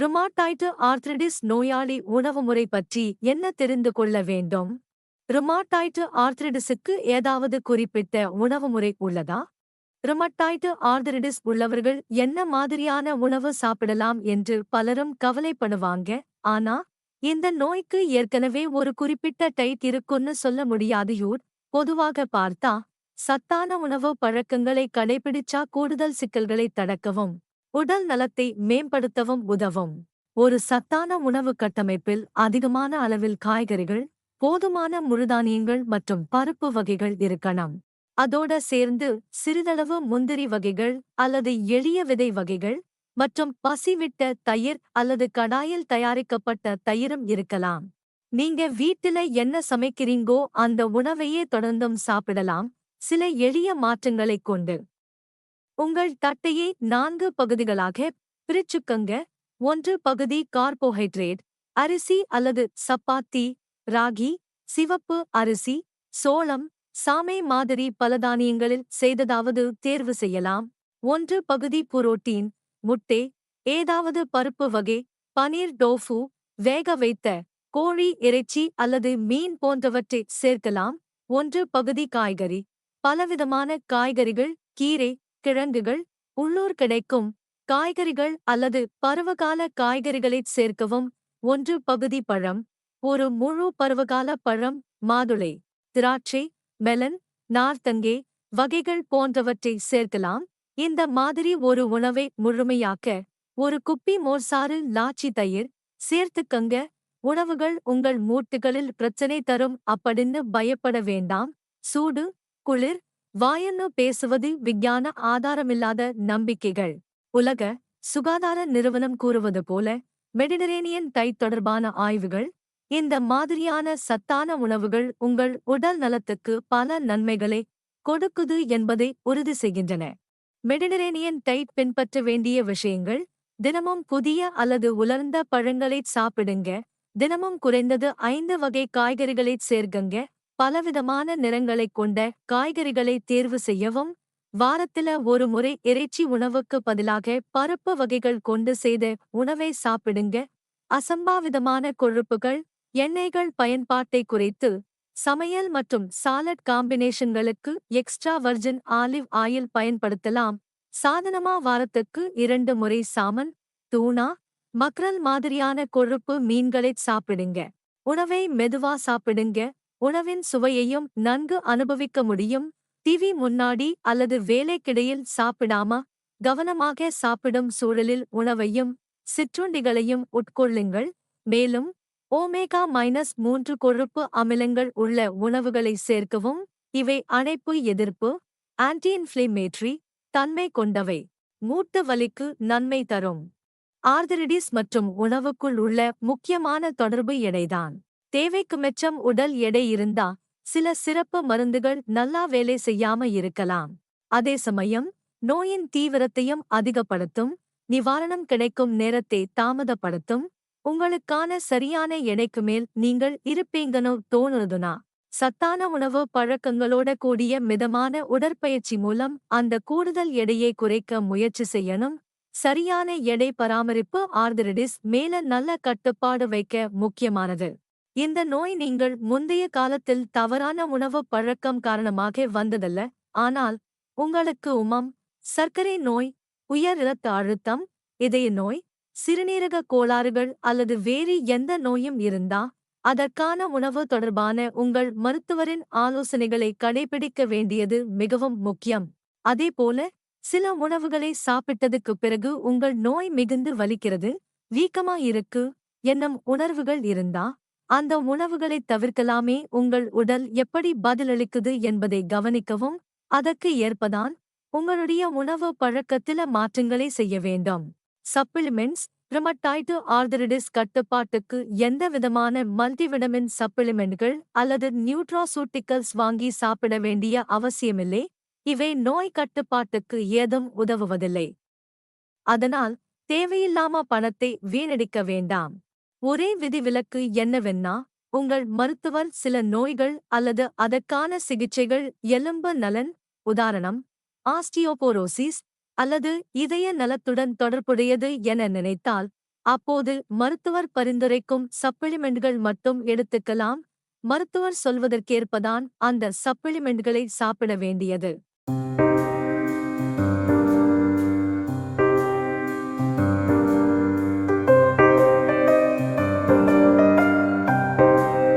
Rheumatoid arthritis நோயாளி உணவுமுறை பற்றி என்ன தெரிந்து கொள்ள வேண்டும்? ருமாட்டாய்டு ஆர்த்ரிடிஸுக்கு ஏதாவது குறிப்பிட்ட உணவுமுறை உள்ளதா? ருமட்டாய்டு ஆர்த்ரிடிஸ் உள்ளவர்கள் என்ன மாதிரியான உணவு சாப்பிடலாம் என்று பலரும் கவலைப்படுவாங்க. ஆனா, இந்த நோய்க்கு ஏற்கனவே ஒரு குறிப்பிட்ட டைட் இருக்குன்னு சொல்ல முடியாதுயூர். பொதுவாக பார்த்தா, சத்தான உணவு பழக்கங்களை கடைபிடிச்சா கூடுதல் சிக்கல்களை தடுக்கவும், உடல் நலத்தை மேம்படுத்தவும் உதவும். ஒரு சத்தான உணவு கட்டமைப்பில் அதிகமான அளவில் காய்கறிகள், போதுமான முழுதானியங்கள் மற்றும் பருப்பு வகைகள் இருக்கணும். அதோட சேர்ந்து சிறிதளவு முந்திரி வகைகள் அல்லது எளிய விதை வகைகள் மற்றும் பசிவிட்ட தயிர் அல்லது கடாயில் தயாரிக்கப்பட்ட தயிரும் இருக்கலாம். நீங்க வீட்டில என்ன சமைக்கிறீங்கோ அந்த உணவையே தொடர்ந்தும் சாப்பிடலாம், சில எளிய மாற்றங்களைக் கொண்டு. உங்கள் தட்டையை 4 பகுதிகளாக பிரிச்சுக்கங்க. 1 பகுதி கார்போஹைட்ரேட், அரிசி அல்லது சப்பாத்தி, ராகி, சிவப்பு அரிசி, சோளம், சாமை மாதிரி பலதானியங்களில் செய்ததாவது தேர்வு செய்யலாம். 1 பகுதி புரோட்டீன், முட்டை, ஏதாவது பருப்பு வகை, பனீர் டோஃபு, வேக வைத்த கோழி இறைச்சி அல்லது மீன் போன்றவற்றை சேர்க்கலாம். 1 பகுதி காய்கறி, பலவிதமான காய்கறிகள், கீரை, கிழங்குகள், உள்ளூர் கிடைக்கும் காய்கறிகள் அல்லது பருவகால காய்கறிகளைச் சேர்க்கவும். 1 பகுதி பழம், ஒரு முழு பருவகால பழம், மாதுளை, திராட்சை, மெலன், நார்த்தங்கே வகைகள் போன்றவற்றை சேர்க்கலாம். இந்த மாதிரி ஒரு உணவை முழுமையாக்க ஒரு குப்பி மோர்சாறு லாச்சி தயிர் சேர்த்துக்கங்க. உணவுகள் உங்கள் மூட்டுகளில் பிரச்சனை தரும் அப்படின்னு பயப்பட வேண்டாம். சூடு, குளிர், வாயன்னு பேசுவது விஞ்ஞான ஆதாரமில்லாத நம்பிக்கைகள். உலக சுகாதார நிறுவனம் கூறுவது போல, மெடிட்டரேனியன் டைட் தொடர்பான ஆய்வுகள் இந்த மாதிரியான சத்தான உணவுகள் உங்கள் உடல் நலத்துக்கு பல நன்மைகளை கொடுக்குது என்பதை உறுதி செய்கின்றன. மெடிட்டரேனியன் டைட் பின்பற்ற வேண்டிய விஷயங்கள்: தினமும் புதிய அல்லது உலர்ந்த பழங்களைச் சாப்பிடுங்க. தினமும் குறைந்தது 5 வகை காய்கறிகளைச் சேர்க்குங்க. பலவிதமான நிறங்களைக் கொண்ட காய்கறிகளை தேர்வு செய்யவும். வாரத்தில ஒரு முறை இறைச்சி உணவுக்கு பதிலாக பருப்பு வகைகள் கொண்டு செய்த உணவை சாப்பிடுங்க. அசம்பாவிதமான கொழுப்புகள், எண்ணெய்கள் பயன்பாட்டை குறைத்து, சமையல் மற்றும் சாலட் காம்பினேஷன்களுக்கு எக்ஸ்ட்ரா வர்ஜின் ஆலிவ் ஆயில் பயன்படுத்தலாம். சாதனமா வாரத்துக்கு 2 முறை சாமன், தூனா, மக்ரல் மாதிரியான கொழுப்பு மீன்களைச் சாப்பிடுங்க. உணவை மெதுவா சாப்பிடுங்க. உணவின் சுவையையும் நன்கு அனுபவிக்க முடியும். டிவி முன்னாடி அல்லது வேலைக்கிடையில் சாப்பிடாம கவனமாக சாப்பிடும் சூழலில் உணவையும் சிற்றுண்டிகளையும் உட்கொள்ளுங்கள். மேலும் ஓமேகா-3 கொழுப்பு அமிலங்கள் உள்ள உணவுகளை சேர்க்கவும். இவை அணைப்பு எதிர்ப்பு, ஆன்டி-இன்ஃப்ளமேட்டரி தன்மை கொண்டவை. மூட்டு வலிக்கு நன்மை தரும். ஆர்த்ரிடிஸ் மற்றும் உணவுக்குள் உள்ள முக்கியமான தொடர்பு எடைதான். தேவைக்கு மெச்சம் உடல் எடை இருந்தா சில சிறப்பு மருந்துகள் நல்லா வேலை செய்யாம இருக்கலாம். அதே சமயம் நோயின் தீவிரத்தையும் அதிகப்படுத்தும். நிவாரணம் கிடைக்கும் நேரத்தை தாமதப்படுத்தும். உங்களுக்கான சரியான எடைக்கு மேல் நீங்கள் இருப்பீங்கன்னு தோணுதுனா, சத்தான உணவு பழக்கங்களோட கூடிய மிதமான உடற்பயிற்சி மூலம் அந்த கூடுதல் எடையை குறைக்க முயற்சி செய்யணும். சரியான எடை பராமரிப்பு ஆர்த்ரிடிஸ் மேல நல்ல கட்டுப்பாடு வைக்க முக்கியமானது. இந்த நோய் நீங்கள் முந்தைய காலத்தில் தவறான உணவு பழக்கம் காரணமாக வந்ததல்ல, ஆனால் உங்களுக்கு உமம், சர்க்கரை நோய், உயர் இரத்த அழுத்தம், இதய நோய், சிறுநீரக கோளாறுகள் அல்லது வேறு எந்த நோயும் இருந்தா, அதற்கான உணவு தொடர்பான உங்கள் மருத்துவரின் ஆலோசனைகளை கடைபிடிக்க வேண்டியது மிகவும் முக்கியம். அதேபோல, சில உணவுகளை சாப்பிட்டதுக்கு பிறகு உங்கள் நோய் மிகுந்து வலிக்கிறது, வீக்கமா இருக்கு என்னும் உணர்வுகள் இருந்தா, அந்த உணவுகளைத் தவிர்க்கலாமே. உங்கள் உடல் எப்படி பதிலளிக்குது என்பதை கவனிக்கவும். அதற்கு ஏற்பதான் உங்களுடைய உணவு பழக்கத்தில மாற்றங்களை செய்ய வேண்டும். சப்ளிமெண்ட்ஸ்: ருமட்டாய்டு ஆர்த்ரிடிஸ் கட்டுப்பாட்டுக்கு எந்தவிதமான மல்டிவிட்டமின் சப்ளிமெண்ட்கள் அல்லது நியூட்ராசூட்டிகல்ஸ் வாங்கி சாப்பிட வேண்டிய அவசியமில்லை. இவை நோய் கட்டுப்பாட்டுக்கு ஏதும் உதவுவதில்லை. அதனால் தேவையில்லாம பணத்தை வீணடிக்க வேண்டாம். ஒரே விதிவிலக்கு என்னவென்னா, உங்கள் மருத்துவர் சில நோய்கள் அல்லது அதற்கான சிகிச்சைகள் எலும்பு நலன், உதாரணம் ஆஸ்டியோபோரோசிஸ் அல்லது இதய நலத்துடன் தொடர்புடையது என நினைத்தால் அப்போது மருத்துவர் பரிந்துரைக்கும் சப்ளிமெண்ட்கள் மட்டும் எடுத்துக்கலாம். மருத்துவர் சொல்வதற்கேற்பதான் அந்த சப்ளிமெண்ட்களை சாப்பிட வேண்டியது.